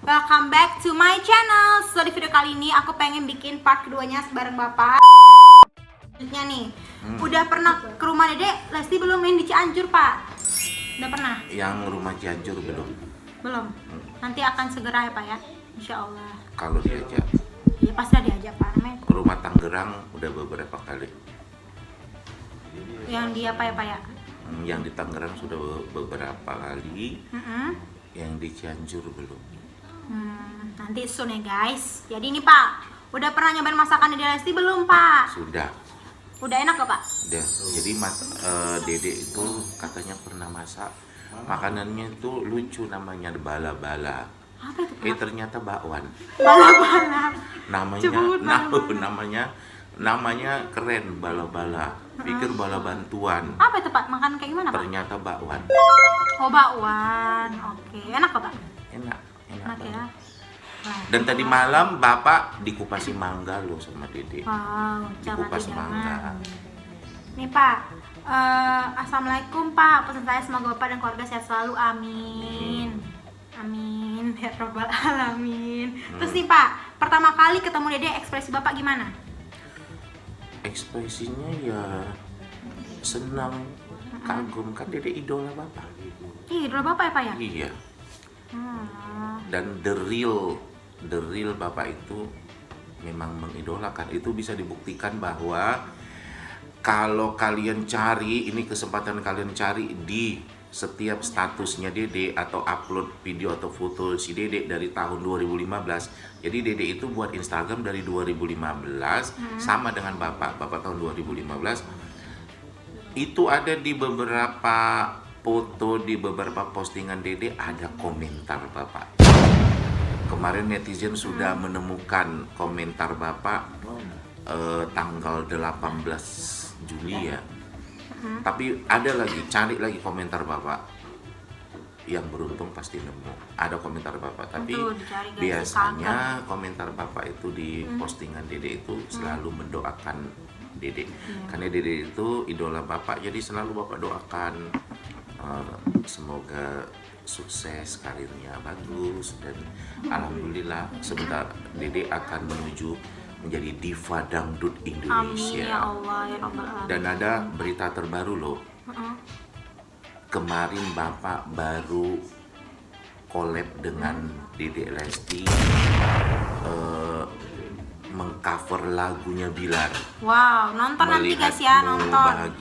Welcome back to my channel. So di video kali ini aku pengen bikin part keduanya bareng Bapak. Selanjutnya nih, udah pernah ke rumah Dedek Lesti belum main di Cianjur, Pak? Udah pernah? Yang rumah Cianjur belum. Belum. Nanti akan segera ya, Pak ya. Insya Allah. Kalau diajak. Iya pasti diajak, Pak. Namanya Rumah Tangerang udah beberapa kali. yang di apa ya, Pak ya? Yang di Tangerang sudah beberapa kali. Yang di Cianjur belum. Nanti soon ya guys. Jadi ini Pak, udah pernah nyobain masakan Dedek Lesti belum, Pak? Sudah. Udah enak gak, Pak? Udah. Jadi Dede itu katanya pernah masak. Makanannya itu lucu, namanya bala-bala. Apa itu, Pak? Ternyata bakwan. Bala-bala. Namanya keren, bala-bala. Pikir bala bantuan. Apa itu, Pak? Makan kayak gimana, Pak? Ternyata bakwan. Oh, bakwan. Oke. Enak kok, Pak? Enak Enak ya. banget. Wah. Dan tadi malam Bapak dikupasi mangga loh sama Dede. Wow, Dikupas mangga. Nih Pak, Assalamualaikum Pak. Pesan saya semoga Bapak dan keluarga sehat selalu. Amin. Amin. Ya Rabbal Alamin. Terus nih Pak, pertama kali ketemu Dede ekspresi Bapak gimana? Ekspresinya ya senang, kagum, kan Dede idola Bapak. Ih, idola Bapak ya Pak ya? Iya. Hmm. Dan the real Bapak itu memang mengidolakan. Itu bisa dibuktikan bahwa kalau kalian cari, ini kesempatan kalian cari di setiap statusnya Dede atau upload video atau foto si Dede dari tahun 2015. Jadi Dede itu buat Instagram dari 2015 sama dengan Bapak tahun 2015. Itu ada di beberapa foto, di beberapa postingan Dede ada komentar Bapak. Kemarin netizen sudah menemukan komentar Bapak tanggal 18 Juli ya. Tapi ada lagi, cari lagi komentar Bapak. Yang beruntung pasti nemu. Ada komentar Bapak, tapi dicari, guys, biasanya komentar Bapak itu di postingan Dede itu selalu mendoakan Dede. Karena Dede itu idola Bapak, jadi selalu Bapak doakan semoga sukses, karirnya bagus, dan alhamdulillah sebentar Dede akan menuju menjadi diva dangdut Indonesia. Amin ya Allah ya Rabbal Alamin. Dan ada berita terbaru loh. Kemarin Bapak baru collab dengan Dedek Lesti, mengcover lagunya Bilar. Wow, nonton nanti guys ya, nonton.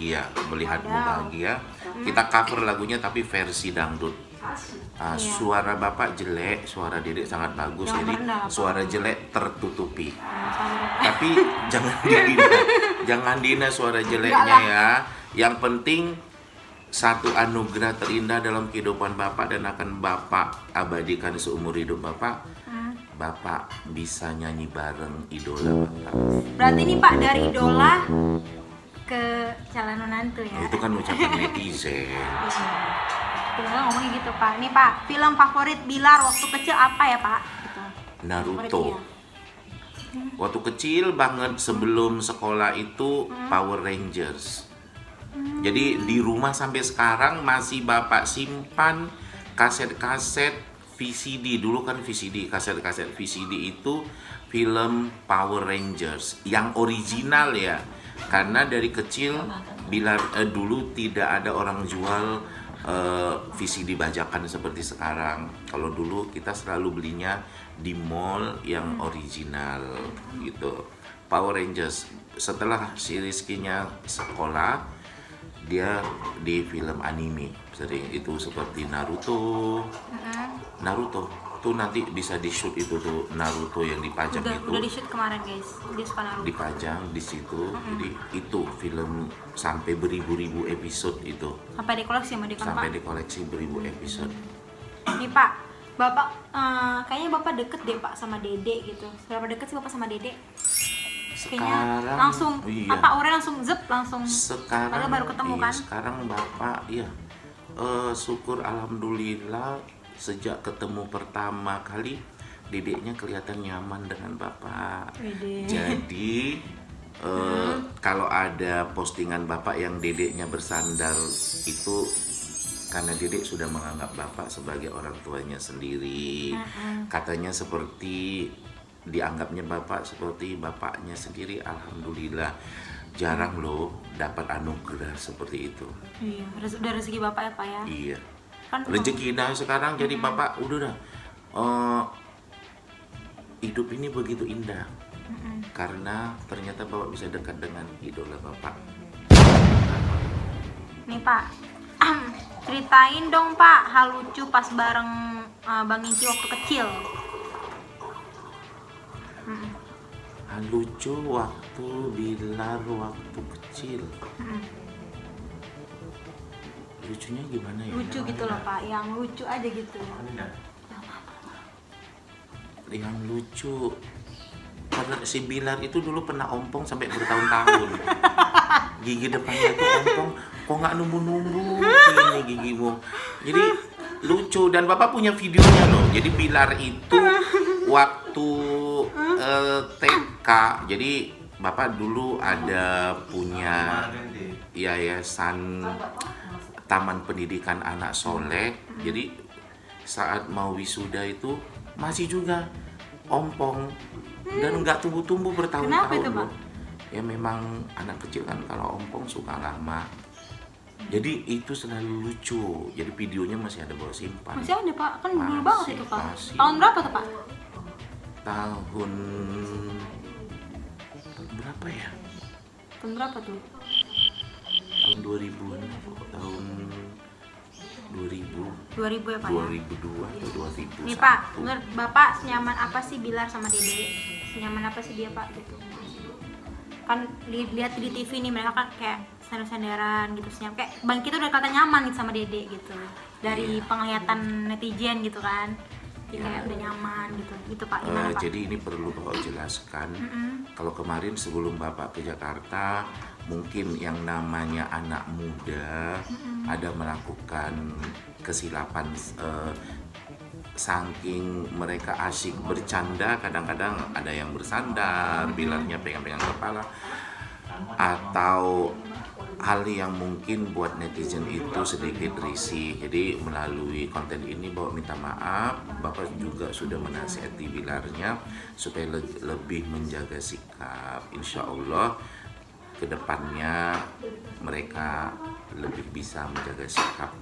Melihatmu bahagia. Kita cover lagunya tapi versi dangdut. Suara Bapak jelek, suara Dedek sangat bagus. Yang Jadi merendah, suara jelek tertutupi. Tapi jangan dihina suara jeleknya ya. Yang penting satu anugerah terindah dalam kehidupan Bapak dan akan Bapak abadikan seumur hidup Bapak. Bapak bisa nyanyi bareng idola Bapak. Berarti ini Pak dari idola ke calon menantu ya. Itu kan ucapan netizen. Bilang ngomongnya gitu Pak. Nih Pak, film favorit Bilar waktu kecil apa ya Pak? Gitu. Naruto. Waktu kecil banget sebelum sekolah itu Power Rangers. Jadi di rumah sampai sekarang masih Bapak simpan kaset-kaset VCD. Dulu kan VCD, kaset-kaset VCD itu film Power Rangers yang original ya. Karena dari kecil Bilar dulu tidak ada orang jual VCD bajakan seperti sekarang. Kalau dulu kita selalu belinya di mall yang original gitu. Power Rangers. Setelah si Rizky-nya sekolah, dia di film anime sering itu seperti Naruto. Tuh nanti bisa di shoot itu tuh Naruto yang dipajang Udah di shoot kemarin guys. Dia suka Naruto. Dipajang di situ. Jadi itu film sampai beribu-ribu episode itu. Sampai dikoleksi sama dia kan Sampai Pak. dikoleksi beribu episode. Nih Pak, Bapak kayaknya Bapak deket deh Pak sama Dede gitu. Seberapa deket sih Bapak sama Dede? Kayaknya Sekarang langsung iya. apa auranya langsung langsung Sekarang padahal baru ketemu iya, kan? sekarang Bapak iya. Syukur alhamdulillah sejak ketemu pertama kali Dedeknya kelihatan nyaman dengan Bapak. Wede. Jadi kalau ada postingan Bapak yang Dedeknya bersandar itu karena Dedek sudah menganggap bapak sebagai orang tuanya sendiri. Katanya seperti dianggapnya bapak seperti bapaknya sendiri. Alhamdulillah, jarang loh dapat anugerah seperti itu. Iya, udah rezeki bapak ya pak ya. Iya, Kan rezeki dah sekarang jadi bapak udah dah. Hidup ini begitu indah karena ternyata bapak bisa dekat dengan idola bapak. nih pak, ceritain dong pak hal lucu pas bareng Bang Inci waktu kecil. Hal lucu waktu Bilar waktu kecil. Lucunya gimana ya? Lucu gitu loh pak, yang lucu aja gitu. Yang lucu karena si Bilar itu dulu pernah ompong sampai bertahun-tahun. Gigi depannya tuh ompong, kok nggak numbu-numbu ini gigimu. Jadi lucu dan bapak punya videonya loh. Jadi Bilar itu waktu TK, jadi bapak dulu ada punya yayasan Taman Pendidikan Anak Soleh. Jadi saat mau wisuda itu masih juga ompong dan nggak tumbuh-tumbuh Kenapa itu, bertahun-tahun Pak? loh. Ya memang anak kecil kan kalau ompong suka lama. Jadi itu selalu lucu. Jadi videonya masih ada bawa simpan. Masih ada pak, kan dulu Masih, banget itu pak. masih. Tahun berapa tuh pak? Tahun berapa ya? Tahun berapa tuh? Tahun 2000-an, tahun 2000, 2000 ya pak ya? 2002 atau 2001. Nih pak, menurut bapak senyaman apa sih Bilar sama Dede? Senyaman apa sih dia pak gitu? Kan lihat di TV nih mereka kan kayak sender-senderan gitu, senyum kayak Bang kita udah kata nyaman gitu sama Dede gitu. Dari penglihatan netizen gitu kan. Jadi kayak udah nyaman gitu pak. Gimana pak? Jadi ini perlu Bapak jelaskan. Kalau kemarin sebelum Bapak ke Jakarta, mungkin yang namanya anak muda ada melakukan kesilapan, saking mereka asyik bercanda, kadang-kadang ada yang bersandar, Bilarnya pegang-pegang kepala, atau hal yang mungkin buat netizen itu sedikit risih. Jadi melalui konten ini Bapak minta maaf. Bapak juga sudah menasihati Bilarnya supaya lebih menjaga sikap. Insya Allah kedepannya mereka lebih bisa menjaga sikap,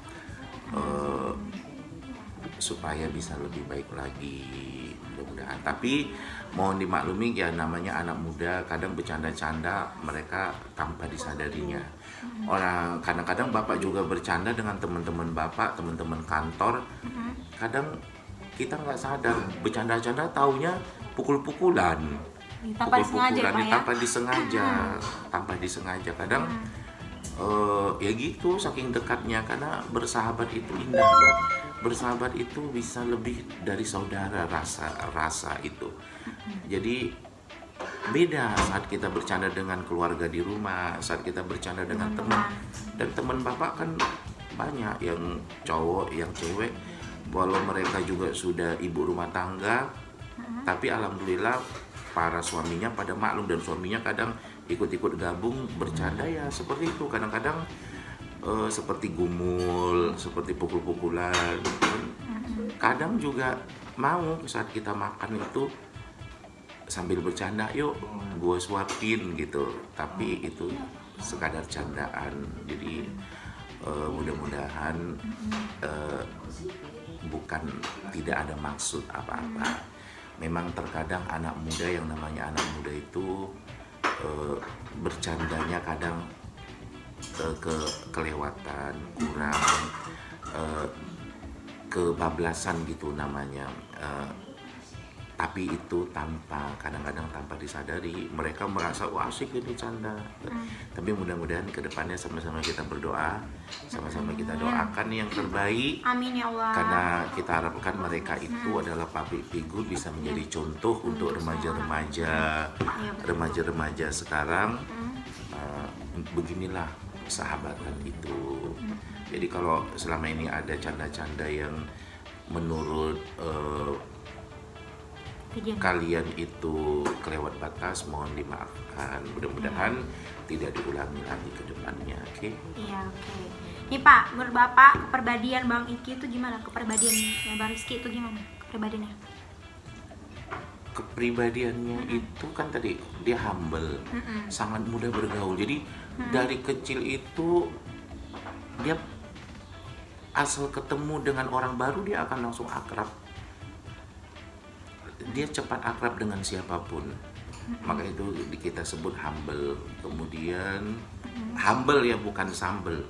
supaya bisa lebih baik lagi, mudah-mudahan. Tapi mohon dimaklumi ya, namanya anak muda kadang bercanda-canda mereka tanpa disadarinya. Orang kadang-kadang bapak juga bercanda dengan teman-teman bapak, teman-teman kantor. Kadang kita nggak sadar bercanda-canda, taunya pukul-pukulan. Tanpa disengaja ya, Pak, ya? Tanpa disengaja. Kadang ya gitu, saking dekatnya, karena bersahabat itu indah loh. Bersahabat itu bisa lebih dari saudara, rasa itu. Jadi beda saat kita bercanda dengan keluarga di rumah, saat kita bercanda dengan teman. Dan teman bapak kan banyak, yang cowok, yang cewek. Walau mereka juga sudah ibu rumah tangga, tapi alhamdulillah para suaminya pada maklum, dan suaminya kadang ikut-ikut gabung bercanda ya seperti itu. Kadang-kadang seperti gumul, seperti pukul-pukulan. Kadang juga mau saat kita makan itu sambil bercanda, yuk gue suapin gitu. Tapi itu sekadar candaan. Jadi mudah-mudahan bukan tidak ada maksud apa-apa. Memang terkadang anak muda, yang namanya anak muda itu bercandanya kadang kelewatan, kurang, kebablasan gitu namanya. Tapi itu kadang-kadang tanpa disadari mereka merasa wah asik ini canda. Tapi mudah-mudahan kedepannya sama-sama kita berdoa, sama-sama kita doakan yang terbaik. Amin ya Allah. Karena kita harapkan mereka itu adalah public figure, bisa menjadi contoh untuk remaja-remaja sekarang. Beginilah sahabatan itu. Jadi kalau selama ini ada canda-canda yang menurut kalian itu kelewat batas, mohon dimaafkan. Mudah-mudahan tidak diulangi lagi ke depannya, oke? Iya, oke. Nih Pak, menurut Bapak kepribadian Bang Iki itu gimana? Kepribadiannya Bang Rizky itu gimana? Kepribadiannya? Kepribadiannya itu kan tadi dia humble, sangat mudah bergaul. Jadi dari kecil itu dia asal ketemu dengan orang baru dia akan langsung akrab. Dia cepat akrab dengan siapapun. Maka itu kita sebut humble. Kemudian humble ya, bukan sambel.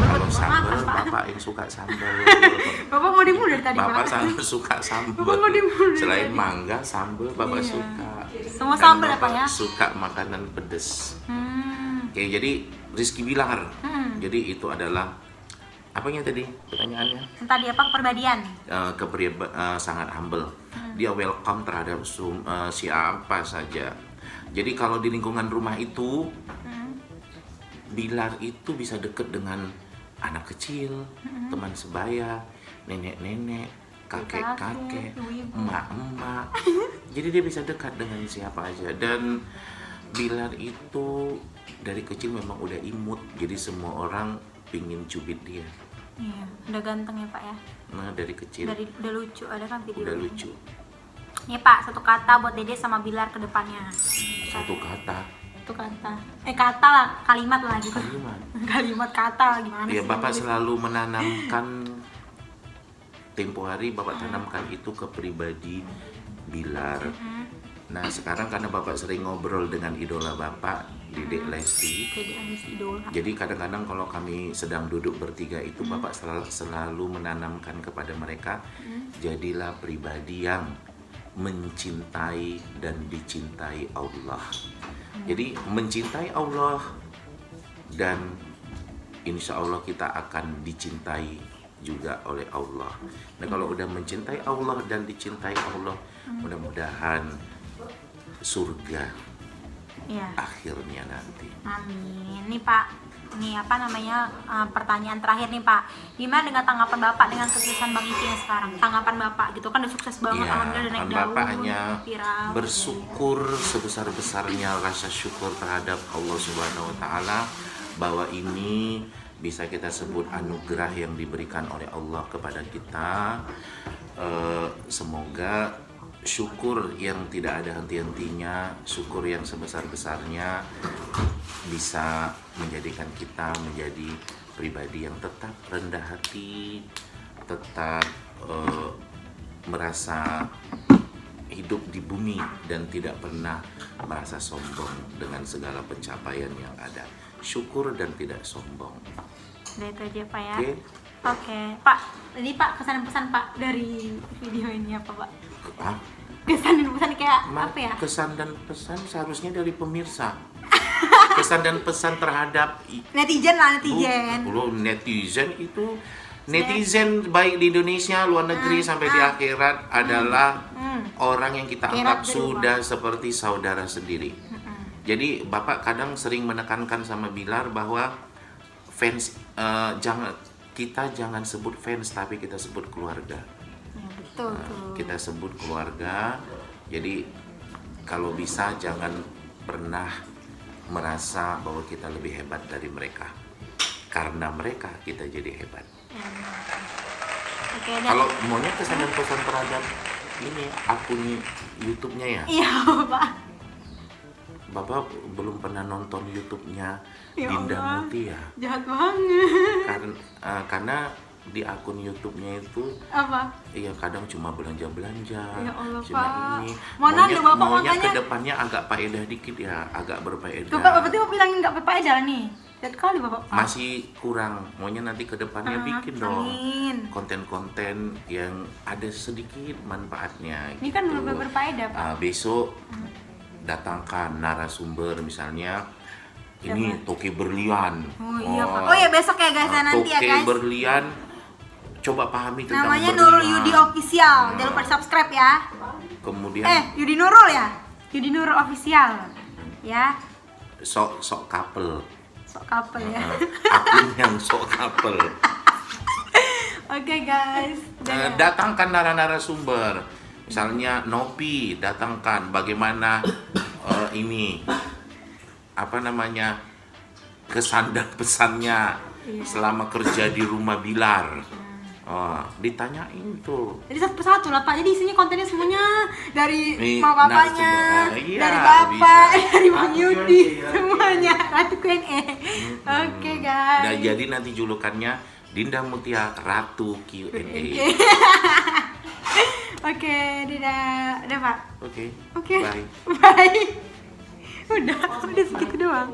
Kalau sambel, bapak yang suka sambel. Bapak mau dimulai dari tadi Bapak Pak? selalu suka sambel. Bapak mau dimulai Selain tadi. mangga, sambel bapak Iya. suka. Semua Dan sambel ya, Pak, bapak ya? suka makanan pedes. Hmm. Oke, jadi Rizky Bilar. Hmm. Jadi itu adalah apanya tadi pertanyaannya? Yang tadi apa kepribadian? Sangat humble. Dia welcome terhadap siapa saja. Jadi kalau di lingkungan rumah itu Bilar itu bisa dekat dengan anak kecil, teman sebaya, nenek-nenek, kakek-kakek, ibu-ibu. emak-emak. Jadi dia bisa dekat dengan siapa aja. Dan Bilar itu dari kecil memang udah imut. Jadi semua orang pingin cubit dia. Iya, udah ganteng ya Pak ya. Nah dari kecil Udah lucu, ada kan video. udah lucu. Nih Pak, satu kata buat Dede sama Bilar ke depannya. Satu kata, Satu kata. Kata lah, kalimat lah gitu. kalimat. Kalimat kata gimana Ya sih? Bapak selalu menanamkan, tempo hari Bapak tanamkan itu ke pribadi Bilar. Nah sekarang karena Bapak sering ngobrol dengan idola Bapak, Dedek Lesti. Jadi Anis idola. Jadi kadang-kadang kalau kami sedang duduk bertiga itu Bapak selalu menanamkan kepada mereka, jadilah pribadi yang mencintai dan dicintai Allah. Jadi mencintai Allah dan insya Allah kita akan dicintai juga oleh Allah. Nah kalau udah mencintai Allah dan dicintai Allah, mudah-mudahan surga Iya. akhirnya nanti. Amin. Nih Pak, nih apa namanya pertanyaan terakhir nih Pak. Gimana dengan tanggapan Bapak dengan kesuksesan Bang Iki yang sekarang? Tanggapan Bapak gitu kan udah sukses banget, Iya, alhamdulillah udah naik kan daun, Bapak hanya viral. bersyukur sebesar-besarnya rasa syukur terhadap Allah Subhanahu wa taala bahwa ini bisa kita sebut anugerah yang diberikan oleh Allah kepada kita. Semoga syukur yang tidak ada henti-hentinya, syukur yang sebesar-besarnya bisa menjadikan kita menjadi pribadi yang tetap rendah hati, tetap merasa hidup di bumi dan tidak pernah merasa sombong dengan segala pencapaian yang ada. Syukur dan tidak sombong. Udah itu aja Pak ya. Oke. Oke, Pak. Ini Pak kesan pesan Pak dari video ini apa Pak? Ah, Kesan dan pesan kayak apa ya? kesan dan pesan seharusnya dari pemirsa. Kesan dan pesan terhadap Netizen lah, netizen. netizen baik di Indonesia, luar negeri sampai di akhirat adalah orang yang kita anggap Akhirat di sudah seperti saudara sendiri. Jadi Bapak kadang sering menekankan sama Bilar bahwa fans jangan sebut fans tapi kita sebut keluarga. Ya, betul tuh. Kita sebut keluarga. Jadi kalau bisa jangan pernah merasa bahwa kita lebih hebat dari mereka. Karena mereka kita jadi hebat. Ya, oke, dan Kalau maunya kesan dan pesan terhadap ini akun YouTube-nya ya. iya Pak. Bapak belum pernah nonton YouTube-nya Ya Dinda Allah. Mutia. Jahat banget. Karena di akun YouTube-nya itu Apa? iya kadang cuma belanja-belanja, Ya Allah, cuma Pak. ini. Mana ada Bapak maunya makanya? kedepannya agak faedah dikit ya, agak berfaedah. Tuh Pak, berarti Bapak bilangin nggak berfaedah nih. Lihat kali Bapak. Masih kurang, maunya nanti kedepannya bikin dong Amin. konten-konten yang ada sedikit manfaatnya. Ini kan gitu. belum berfaedah Pak. Besok datangkan narasumber misalnya ini Toke Berlian. Oh iya Pak. Oh ya besok ya guys ya nanti ya Toke guys. Berlian, coba pahami tentang Namanya berlian. Nurul Yudi Official. Jangan lupa di subscribe ya. Kemudian Yudi Nurul ya. Yudi Nurul Official. Ya. sok couple. Sok couple ya. Akun yang sok couple. Oke guys. Datangkan narasumber. Misalnya Nopi, datangkan bagaimana ini apa namanya kesan dan pesannya Iya. selama kerja di rumah Bilar. Oh, ditanyain tuh. Jadi satu persatu lah Pak. Jadi isinya kontennya semuanya dari Nih, mama bapaknya, narasumber. Iya, dari bapak, bisa. dari Bang Ratu Yudi, Q&A, semuanya Ratu Q&A. Oke guys. Nah, jadi nanti julukannya Dinda Mutia Ratu Q&A. Oke, dadah Pak. Oke. Oke. Bye. Bye. Udah segitu doang.